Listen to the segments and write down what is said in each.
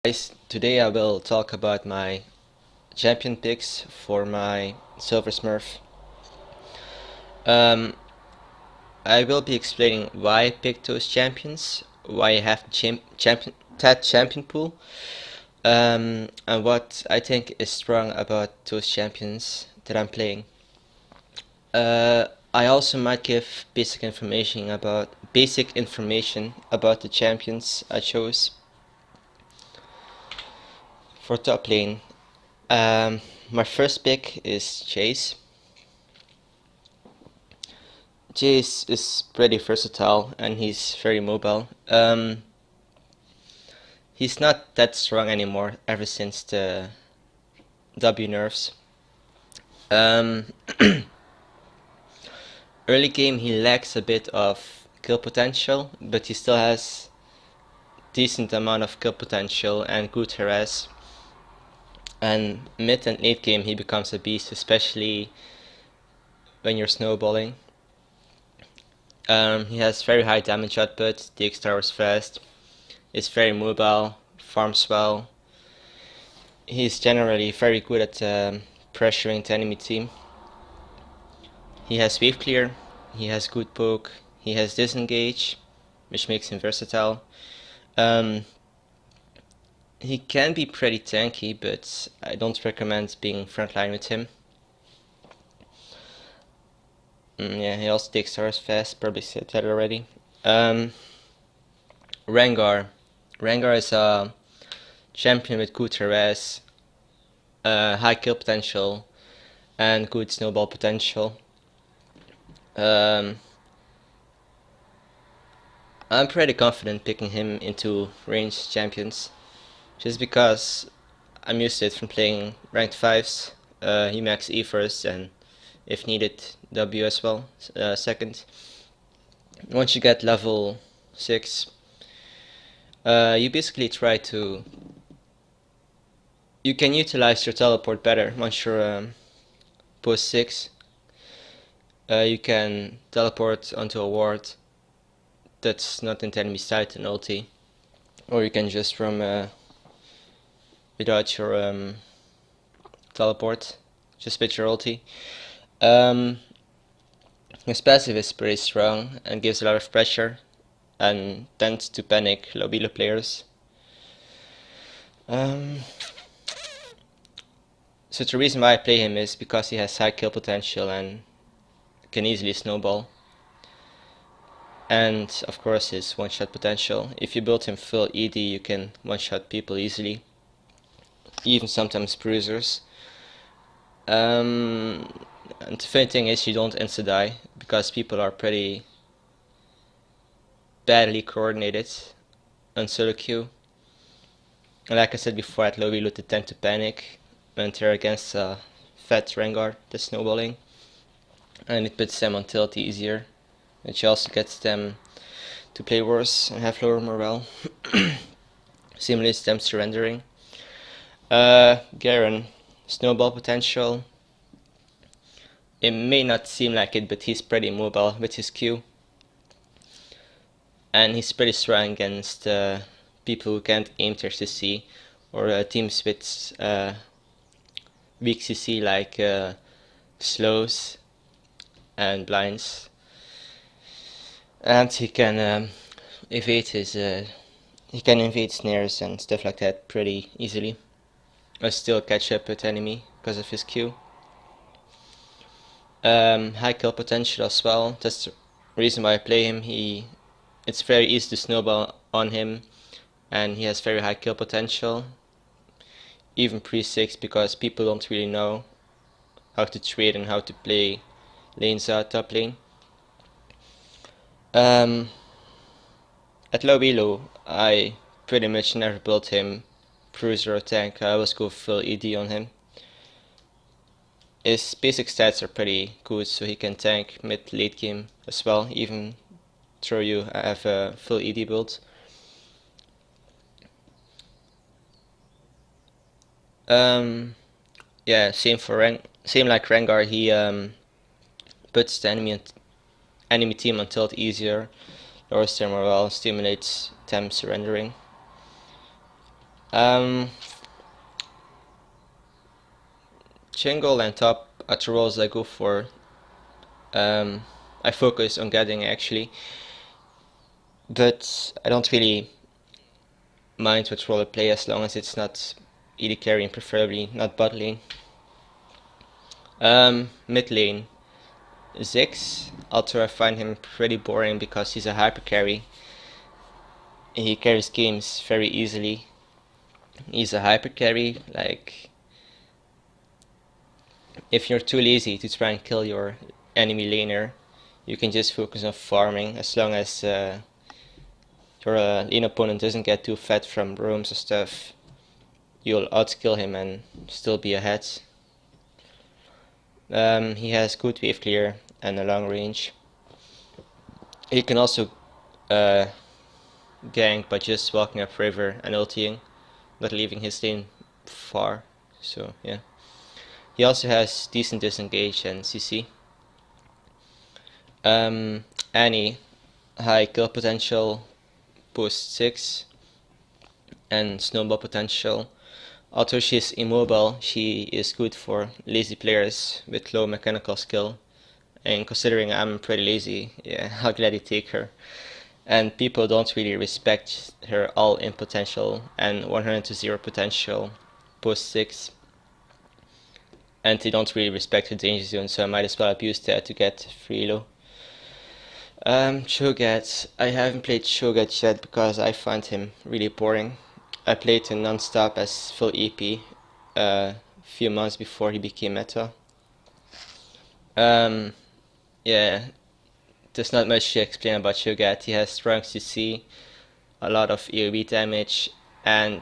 Guys, today I will talk about my champion picks for my Silversmurf. Um, I will be explaining why I picked those champions, why I have that champion pool, and what I think is strong about those champions that I'm playing. I also might give basic information about the champions I chose for top lane. My first pick is Jayce. Jayce is pretty versatile and he's very mobile. He's not that strong anymore ever since the W nerfs. Early game he lacks a bit of kill potential, but he still has decent amount of kill potential and good harass. And mid and late game he becomes a beast, especially when you're snowballing. He has very high damage output, the X tower is fast, is very mobile, farms well. He's generally very good at pressuring the enemy team. He has wave clear, he has good poke, he has disengage, which makes him versatile. He can be pretty tanky, but I don't recommend being frontline with him. Yeah, he also takes stars fast, probably said that already. Rengar. Rengar is a champion with good harass, high kill potential, and good snowball potential. I'm pretty confident picking him into ranged champions, just because I'm used to it from playing ranked 5s. He max E first, and if needed, W as well, second. Once you get level 6, you basically try to... You can utilize your teleport better once you're post 6. You can teleport onto a ward that's not in the enemy side and ulti, or you can just roam without your teleport, just with your ulti. His passive is pretty strong and gives a lot of pressure and tends to panic low elo players. So the reason why I play him is because he has high kill potential and can easily snowball. And of course his one-shot potential. If you build him full ED, you can one-shot people easily, even sometimes bruisers. And the funny thing is you don't insta-die, because people are pretty badly coordinated on solo queue. And like I said before, at low elo they tend to panic when they're against a fat Rengar that's snowballing. And it puts them on tilt easier, which also gets them to play worse and have lower morale. Simulates them surrendering. Garen, snowball potential. It may not seem like it, but he's pretty mobile with his Q. And he's pretty strong against people who can't aim their CC, or teams with weak CC like slows and blinds. And he can evade snares and stuff like that pretty easily. Or still catch up with enemy because of his Q. High kill potential as well. That's the reason why I play him. It's very easy to snowball on him, and he has very high kill potential, even pre-6, because people don't really know how to trade and how to play lanes out top lane. At low elo, I pretty much never built him bruiser or tank. I always go full ED on him. His basic stats are pretty good, so he can tank mid late game as well, even though you have a full ED build. Yeah, same like Rengar. He puts the enemy team on tilt easier, lowers their morale, stimulates them surrendering. Jungle and top are the roles I go for. I focus on getting actually, but I don't really mind what role I play as long as it's not AD carry and preferably not bot lane. Mid lane, Ziggs, although I find him pretty boring because he's a hyper carry. He carries games very easily. He's a hyper carry, like if you're too lazy to try and kill your enemy laner, you can just focus on farming as long as your lane opponent doesn't get too fat from roams or stuff. You'll outskill him and still be ahead. He has good wave clear and a long range. He can also gank by just walking up river and ulting, not leaving his lane far. So yeah. He also has decent disengage and CC. Annie, high kill potential, boost 6, and snowball potential. Although she's immobile, she is good for lazy players with low mechanical skill. And considering I'm pretty lazy, yeah, I'll gladly take her. And people don't really respect her all-in potential and 100 to 0 potential, boost 6. And they don't really respect her danger zone, so I might as well abuse that to get free low. Cho'gath. I haven't played Cho'gath yet because I find him really boring. I played him non-stop as full EP a few months before he became meta. Yeah, there's not much to explain about Cho'gath. He has strong CC, a lot of AoE damage, and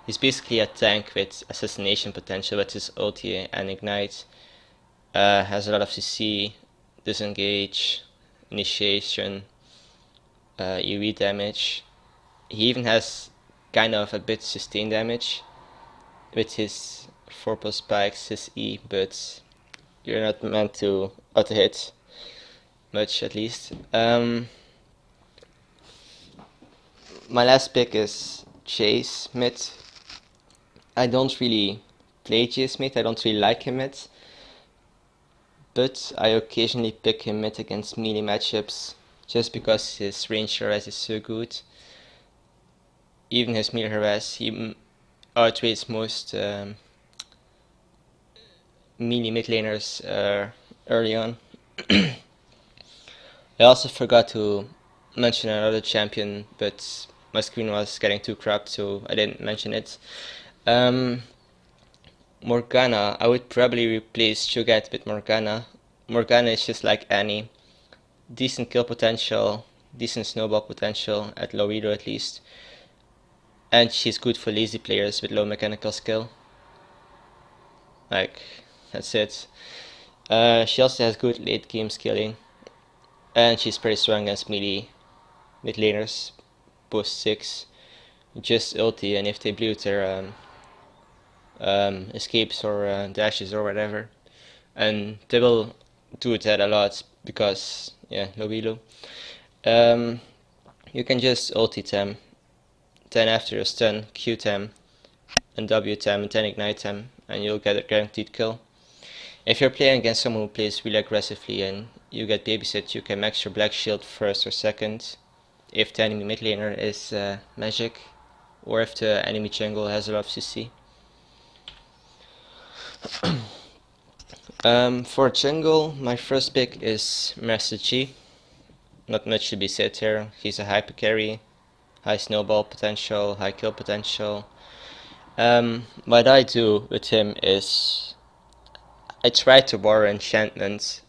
he's basically a tank with assassination potential with his ulti and ignite. Has a lot of CC, disengage, initiation, AoE damage. He even has kind of a bit sustain damage with his 4+ spikes, his E, but you're not meant to auto hit much at least. My last pick is Jayce mid. I don't really play Jayce mid, I don't really like him mid, but I occasionally pick him mid against melee matchups just because his range harass is so good. Even his melee harass, he outrates most melee mid laners early on. I also forgot to mention another champion, but my screen was getting too cropped, so I didn't mention it. Morgana, I would probably replace Cho'gath with Morgana. Morgana is just like Annie. Decent kill potential, decent snowball potential, at low elo at least. And she's good for lazy players with low mechanical skill. Like, that's it. She also has good late game skilling. And she's pretty strong against melee mid laners, boost 6. Just ulti, and if they blew their escapes or dashes or whatever. And they will do that a lot because, yeah, low elo. You can just ulti them, then after a stun, Q them, and W them, and then ignite them, and you'll get a guaranteed kill. If you're playing against someone who plays really aggressively and you get babysit, you can max your black shield first or second if the enemy mid laner is magic, or if the enemy jungle has a lot of CC. For jungle, my first pick is Master G. Not much to be said here. He's a hyper carry, high snowball potential, high kill potential. What I do with him is I try to borrow enchantments.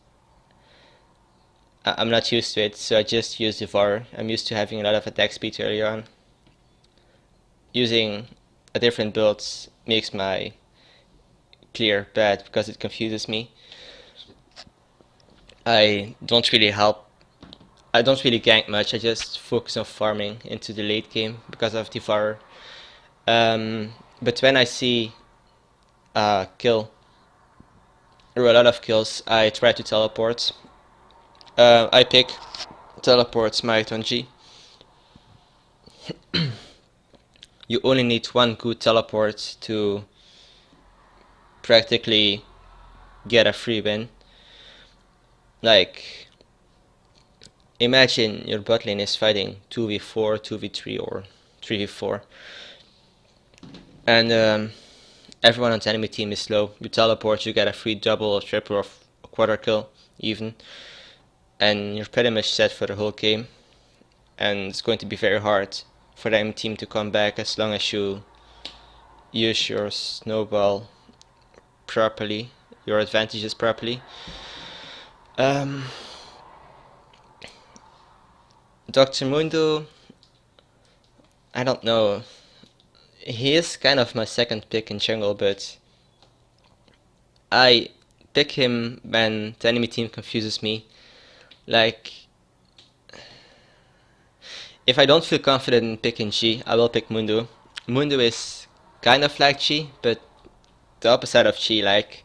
I'm not used to it, so I just use Devour. I'm used to having a lot of attack speed early on. Using a different build makes my clear bad because it confuses me. I don't really gank much, I just focus on farming into the late game because of Devour. But when I see a kill, or a lot of kills, I try to teleport. I pick teleport smite on G. you only need one good teleport to practically get a free win. Like, imagine your bot lane is fighting 2v4, 2v3 or 3v4, and everyone on the enemy team is low. You teleport, you get a free double or triple or quarter kill even, and you're pretty much set for the whole game. And it's going to be very hard for the enemy team to come back as long as you use your snowball properly, your advantages properly. Dr. Mundo, I don't know. He is kind of my second pick in jungle, but I pick him when the enemy team confuses me. Like, if I don't feel confident in picking G, I will pick Mundo. Mundo is kind of like G, but the opposite of G. Like,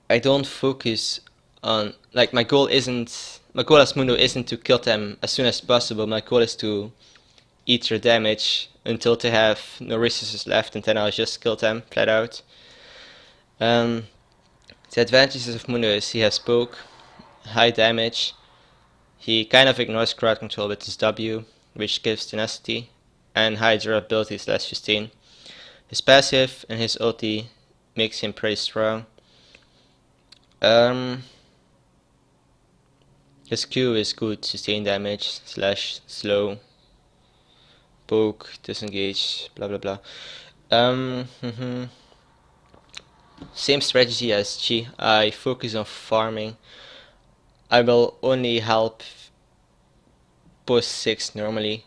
I don't focus on, like, my goal as Mundo isn't to kill them as soon as possible. My goal is to eat their damage until they have no resources left, and then I'll just kill them flat out. The advantages of Mundo is he has poke, high damage, he kind of ignores crowd control with his W, which gives tenacity, and high durability / sustain. His passive and his ulti makes him pretty strong. His Q is good sustain damage / slow, poke, disengage, blah blah blah. Same strategy as G. I focus on farming. I will only help post 6 normally.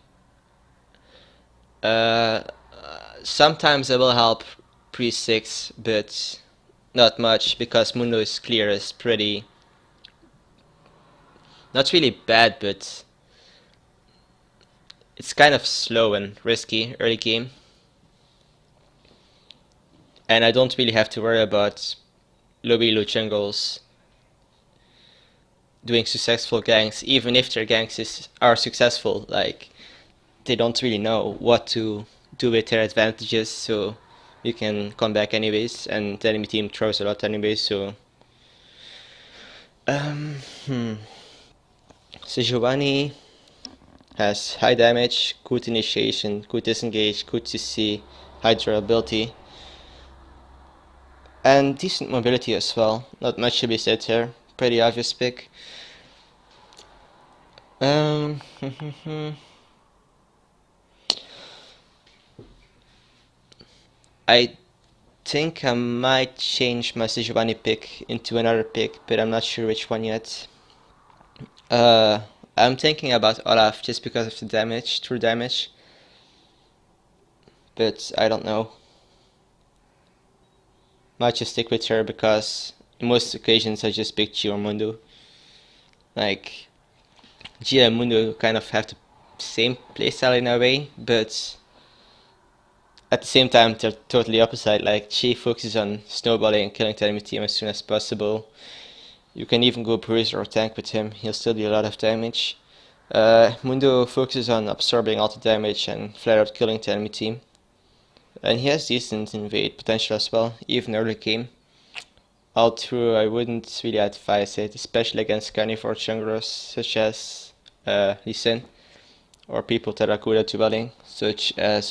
Sometimes I will help pre 6, but not much, because Mundo's clear is pretty, not really bad, but it's kind of slow and risky early game. And I don't really have to worry about low elo jungles doing successful ganks, even if their ganks are successful. Like, they don't really know what to do with their advantages, so you can come back anyways, and the enemy team throws a lot anyways, so Sejuani has high damage, good initiation, good disengage, good CC, high durability, and decent mobility as well. Not much to be said here, pretty obvious pick. I think I might change my Sejuani pick into another pick, but I'm not sure which one yet. I'm thinking about Olaf just because of the damage, true damage, but I don't know. Might just stick with her because in most occasions I just pick G or Mundo. Like, G and Mundo kind of have the same playstyle in a way, but at the same time they're totally opposite. Like, G focuses on snowballing and killing the enemy team as soon as possible. You can even go bruiser or tank with him, he'll still do a lot of damage. Mundo focuses on absorbing all the damage and flat out killing the enemy team. And he has decent invade potential as well, even early game. Although I wouldn't really advise it, especially against carnivore junglers such as Lee Sin, or people that are good at dueling, such as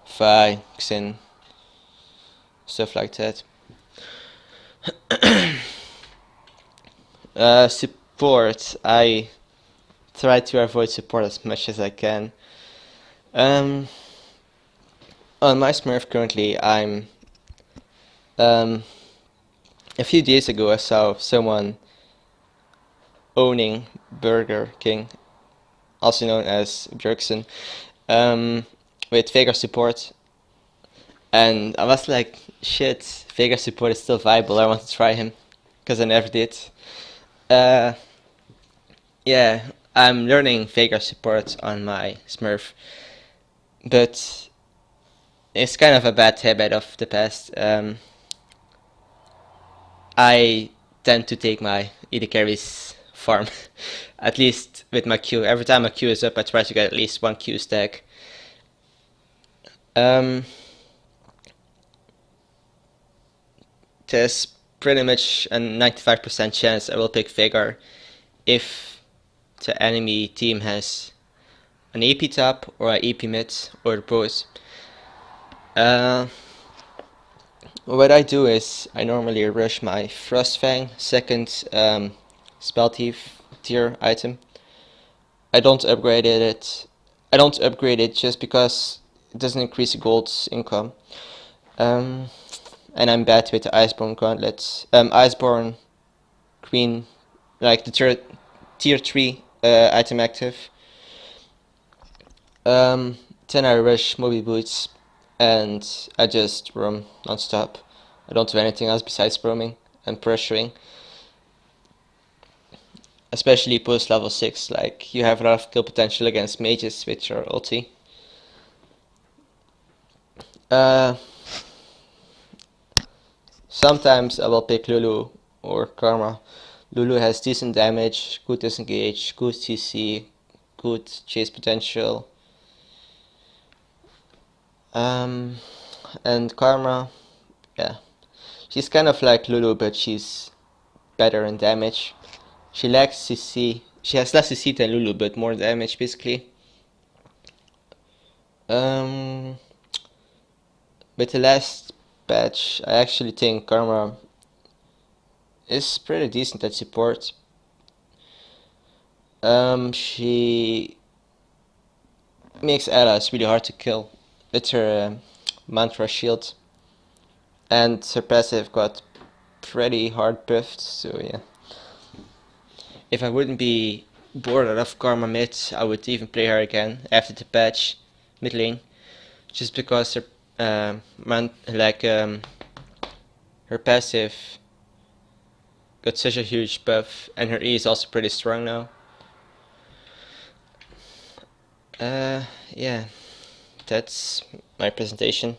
Fi, Xin, stuff like that. Support, I try to avoid support as much as I can. On my Smurf currently, I'm a few days ago I saw someone owning Burger King, also known as Bjergsen, with Veigar support, and I was like, shit, Veigar support is still viable, I want to try him, because I never did. Yeah, I'm learning Veigar support on my Smurf, but it's kind of a bad habit of the past. I tend to take my AD carries farm. At least with my Q. Every time my Q is up, I try to get at least 1 Q stack. There's pretty much a 95% chance I will pick Veigar if the enemy team has an AP top or an AP mid or both. What I do is I normally rush my Frostfang, second spell tier item. I don't upgrade it. I don't upgrade it just because it doesn't increase the gold income. And I'm bad with the Iceborne gauntlets. Iceborne Queen, like the tier 3 item active. Then I rush Moby Boots and I just roam non-stop. I don't do anything else besides roaming and pressuring. Especially post level 6, like you have a lot of kill potential against mages with your ulti. Sometimes I will pick Lulu or Karma. Lulu has decent damage, good disengage, good CC, good chase potential. And Karma, yeah, she's kind of like Lulu, but she's better in damage. She lacks CC. She has less CC than Lulu, but more damage basically. With the last patch, I actually think Karma is pretty decent at support. She makes allies really hard to kill with her mantra shield, and her passive got pretty hard buffed, so yeah. If I wouldn't be bored of Karma mid, I would even play her again after the patch mid lane, just because her her passive got such a huge buff, and her E is also pretty strong now. Yeah, that's my presentation.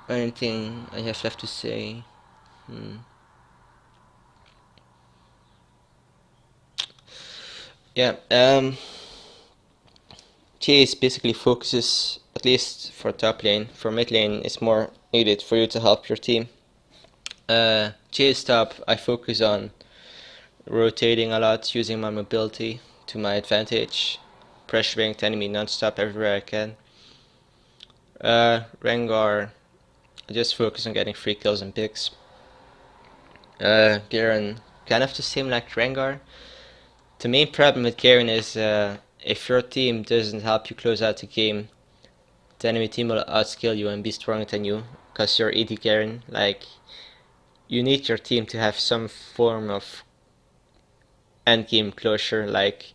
Anything I have left to say? Yeah, Jayce basically focuses, at least for top lane. For mid lane, it's more needed for you to help your team. Jayce top, I focus on rotating a lot, using my mobility to my advantage, pressuring the enemy non-stop everywhere I can. Rengar, I just focus on getting free kills and picks. Garen, kind of the same like Rengar. The main problem with Garen is if your team doesn't help you close out the game, the enemy team will outskill you and be stronger than you, because you're AD Garen. Like, you need your team to have some form of endgame closure. Like,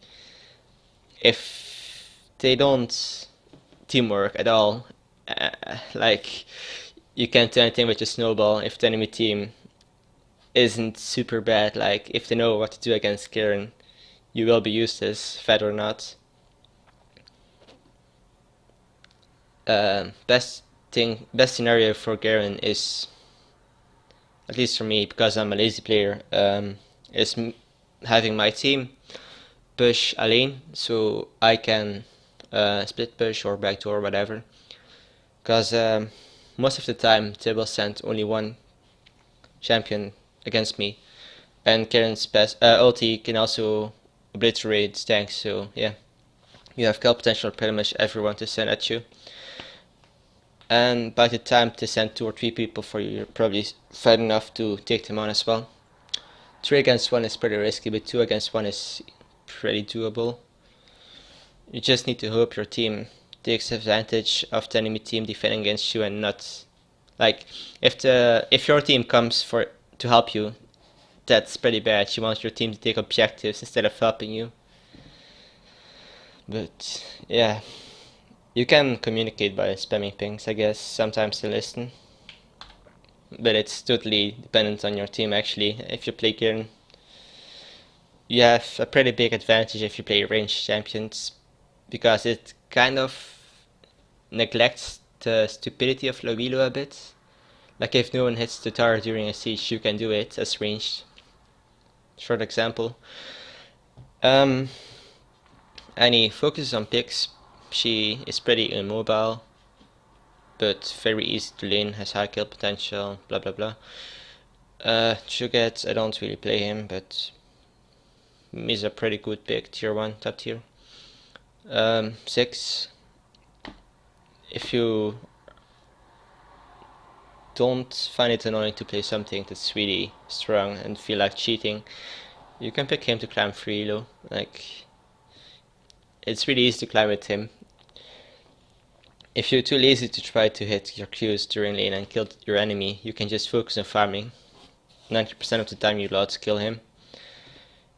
if they don't teamwork at all, like, you can't do anything with your snowball if the enemy team isn't super bad. Like, if they know what to do against Garen, you will be useless, fed or not. Best scenario for Garen is, at least for me, because I'm a lazy player, is having my team push a lane so I can split push or backdoor or whatever. Because most of the time they will send only one champion against me, and Garen's ulti can also obliterate tanks, so yeah, you have kill potential pretty much everyone to send at you. And by the time to send 2 or 3 people for you, you're probably fed enough to take them on as well. 3 against 1 is pretty risky, but 2 against 1 is pretty doable. You just need to hope your team takes advantage of the enemy team defending against you, and not like if your team comes to help you, that's pretty bad. You want your team to take objectives instead of helping you. But yeah, you can communicate by spamming pings, I guess. Sometimes they listen, but it's totally dependent on your team actually. If you play Garen, you have a pretty big advantage if you play ranged champions, because it kind of neglects the stupidity of Lulu a bit. Like if no one hits the tower during a siege, you can do it as ranged. Short example. And he focuses on picks. She is pretty immobile, but very easy to lane, has high kill potential, blah blah blah. Cho'gath, I don't really play him, but he's a pretty good pick, tier 1, top tier. Ziggs, if you don't find it annoying to play something that's really strong and feel like cheating, you can pick him to climb free elo. Like, it's really easy to climb with him. If you're too lazy to try to hit your Qs during lane and kill your enemy, you can just focus on farming. 90% of the time you'll kill him.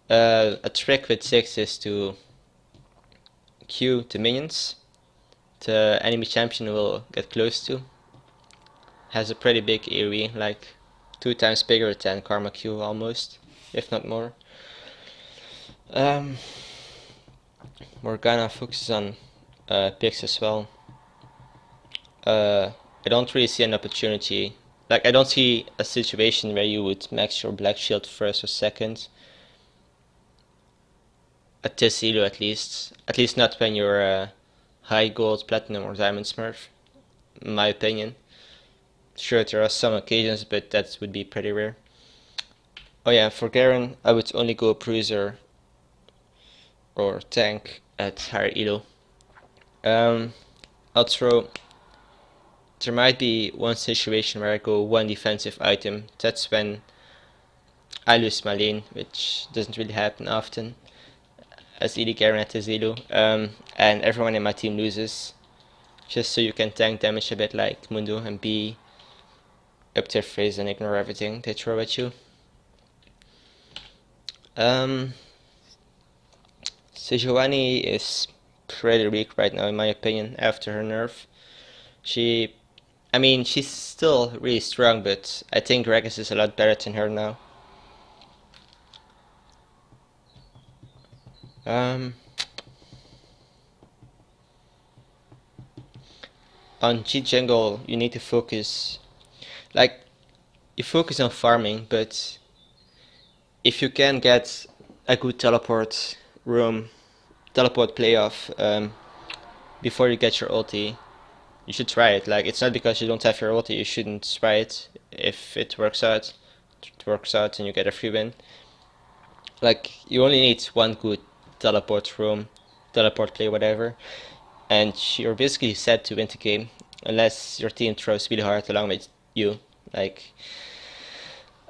A trick with Ziggs is to Q the minions the enemy champion will get close to. Has a pretty big AoE, like 2 times bigger than Karma Q almost, if not more. Morgana focuses on picks as well. I don't really see an opportunity. Like, I don't see a situation where you would max your black shield first or second. At this elo at least. At least not when you're high gold, platinum or diamond smurf, in my opinion. Sure, there are some occasions, but that would be pretty rare. Oh yeah, for Garen, I would only go bruiser or tank at higher elo. I'll throw... There might be one situation where I go one defensive item. That's when I lose my lane, which doesn't really happen often, as ED Garen at his elo, and everyone in my team loses, just so you can tank damage a bit like Mundo and be up their face and ignore everything they throw at you. Sejuani is pretty weak right now in my opinion after her nerf. I mean, she's still really strong, but I think Regus is a lot better than her now. On G jungle, you need to focus. Like, you focus on farming, but if you can get a good teleport playoff before you get your ulti, you should try it. Like, it's not because you don't have your ulti you shouldn't try it. If it works out, and you get a free win. Like, you only need one good teleport play, whatever, and you're basically set to win the game, unless your team throws really hard along with you. Like,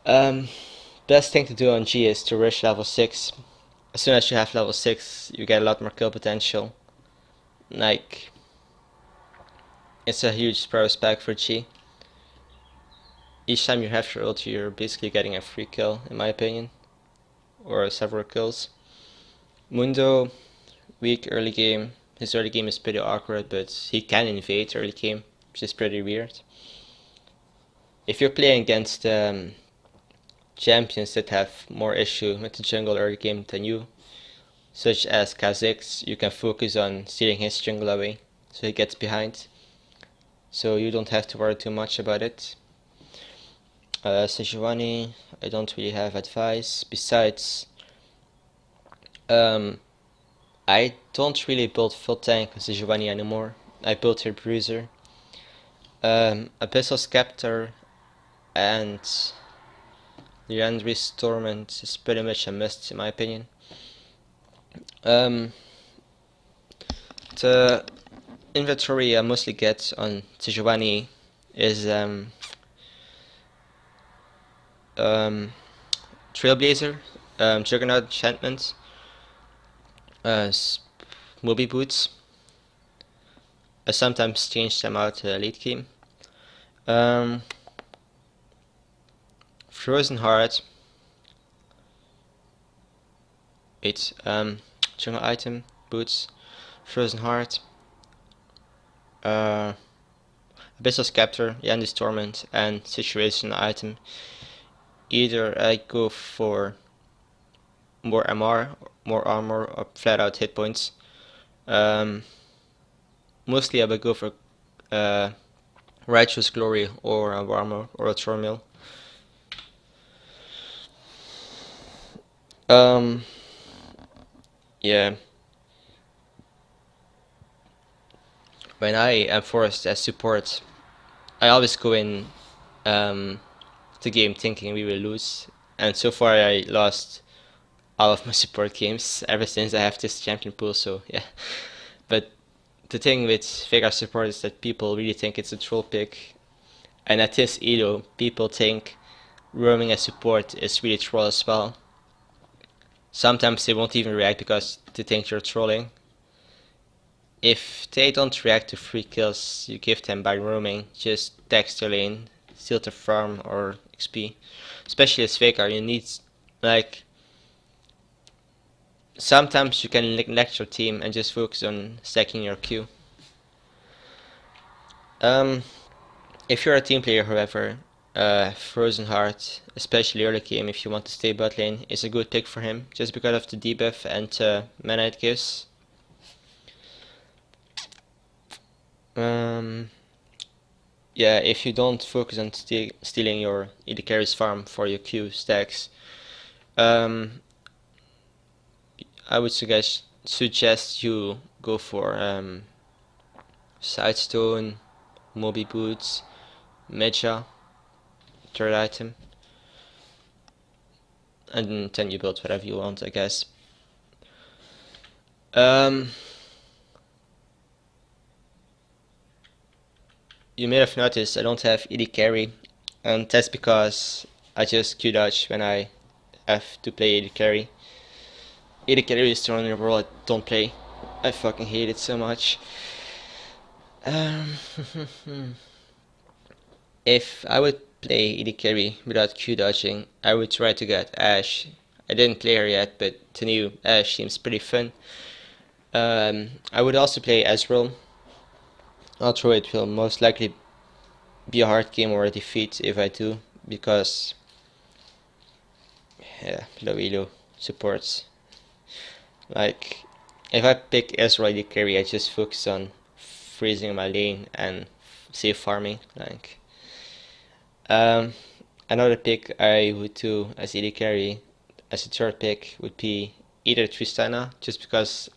best thing to do on G is to rush level 6. As soon as you have level 6, you get a lot more kill potential. Like, it's a huge power spec for G. Each time you have your ulti, you're basically getting a free kill, in my opinion, or several kills. Mundo, weak early game. His early game is pretty awkward, but he can invade early game, which is pretty weird. If you're playing against champions that have more issue with the jungle early game than you, such as Kha'Zix, you can focus on stealing his jungle away, so he gets behind. So you don't have to worry too much about it. Sejuani, I don't really have advice. Besides, I don't really build full tank with Sejuani anymore. I built her bruiser. Abyssal Scepter and Leandry's Torment is pretty much a must in my opinion. The inventory I mostly get on Sejuani is Trailblazer, Juggernaut enchantment, Moby Boots. I sometimes change them out late game. Frozen Heart. It's jungle item, boots, Frozen Heart, Abyssal Scepter, Yandy's Torment, and situational item. Either I go for more MR, more armor, or flat out hit points. Mostly I would go for Righteous Glory or a Warmer or a Thornmill. Yeah. When I am forced as support, I always go in the game thinking we will lose, and so far I lost all of my support games ever since I have this champion pool. So yeah, but the thing with Veigar support is that people really think it's a troll pick, and at this elo, people think roaming as support is really troll as well. Sometimes they won't even react because they think you're trolling. If they don't react to free kills you give them by roaming, just text their lane, steal their farm or XP. Especially as Veigar, you need, like, sometimes you can neglect your team and just focus on stacking your Q. If you're a team player, however, Frozen Heart, especially early game if you want to stay bot lane, is a good pick for him, just because of the debuff and mana it gives. Yeah, if you don't focus on stealing your AD carry's farm for your Q stacks, I would suggest you go for Sidestone, Moby Boots, Mecha, third item, and then you build whatever you want, I guess. You may have noticed I don't have AD carry, and that's because I just Q dodge when I have to play AD carry. AD carry is the only role I don't play. I fucking hate it so much. If I would play AD carry without Q dodging, I would try to get Ashe. I didn't play her yet, but the new Ashe seems pretty fun. I would also play Ezreal, although it will most likely be a hard game or a defeat if I do, because yeah, low elo supports. Like, if I pick Ezreal AD carry, I just focus on freezing my lane and safe farming. Like, another pick I would do as AD carry, as a third pick, would be either Tristana, just because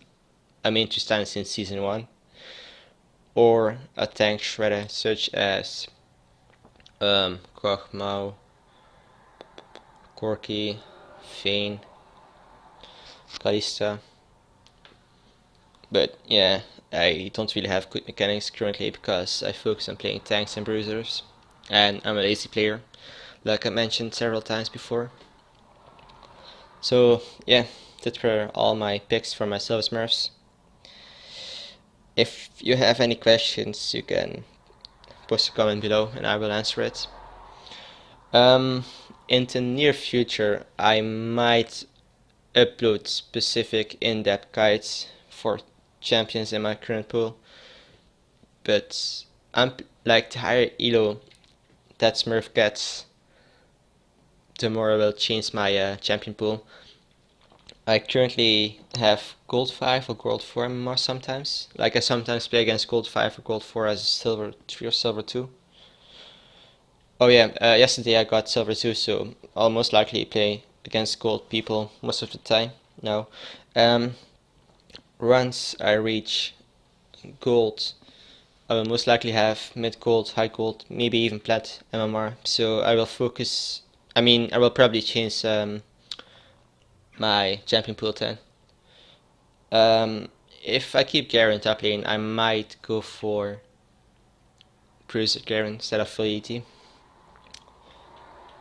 I mean Tristana since season 1, or a tank shredder such as Koch, Corki, Fane, Kalista. But yeah, I don't really have good mechanics currently because I focus on playing tanks and bruisers, and I'm a lazy player, like I mentioned several times before. So yeah, that were all my picks for my Silversmurfs. If you have any questions, you can post a comment below and I will answer it. In the near future, I might upload specific in-depth guides for champions in my current pool, but I'm like, the higher elo that Smurf gets, the more I will change my champion pool. I currently have gold 5 or gold 4 MMR sometimes. Like, I sometimes play against gold 5 or gold 4 as a silver 3 or silver 2. Oh yeah, yesterday I got silver 2, so I'll most likely play against gold people most of the time now. Once I reach gold, I will most likely have mid gold, high gold, maybe even plat MMR. So I will focus. I mean, I will probably change my champion pool 10. If I keep Garen top lane, I might go for Bruiser Garen instead of full ET.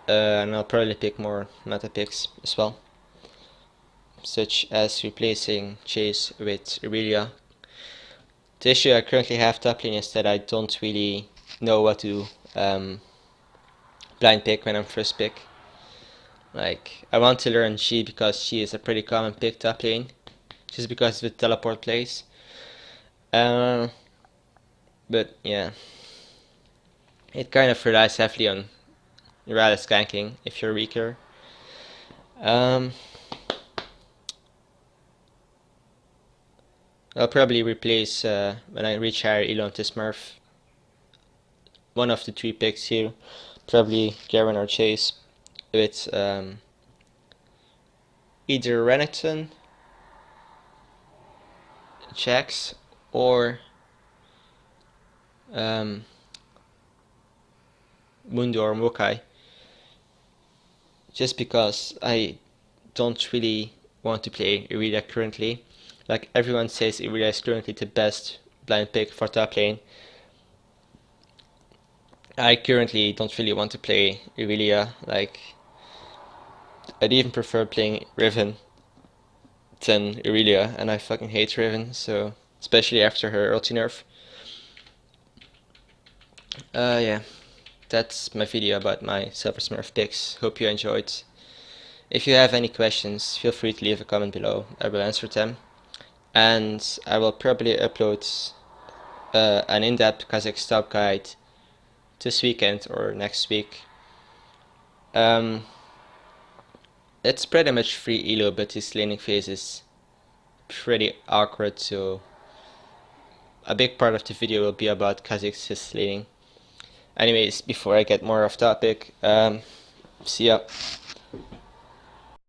And I'll probably pick more meta picks as well, such as replacing Jayce with Aurelia. The issue I currently have top lane is that I don't really know what to blind pick when I'm first pick. Like, I want to learn She because she is a pretty common pick top lane, just because of the teleport plays. But yeah, it kind of relies heavily on Rally skanking if you're weaker. I'll probably replace when I reach higher elo to Smurf. one of the three picks here, probably Garen or Jayce, with either Renekton, Jax, or Mundo or Mokai, just because I don't really want to play Irelia currently. Like, everyone says Irelia is currently the best blind pick for top lane. I currently don't really want to play Irelia. Like, I'd even prefer playing Riven than Irelia, and I fucking hate Riven, so especially after her ulti nerf. Yeah, that's my video about my Silversmurf picks. Hope you enjoyed. If you have any questions, feel free to leave a comment below. I will answer them. And I will probably upload an in-depth Kazakh top guide this weekend or next week. It's pretty much free elo, but his laning phase is pretty awkward, so a big part of the video will be about Kazakh's laning. Anyways, before I get more off topic, see ya.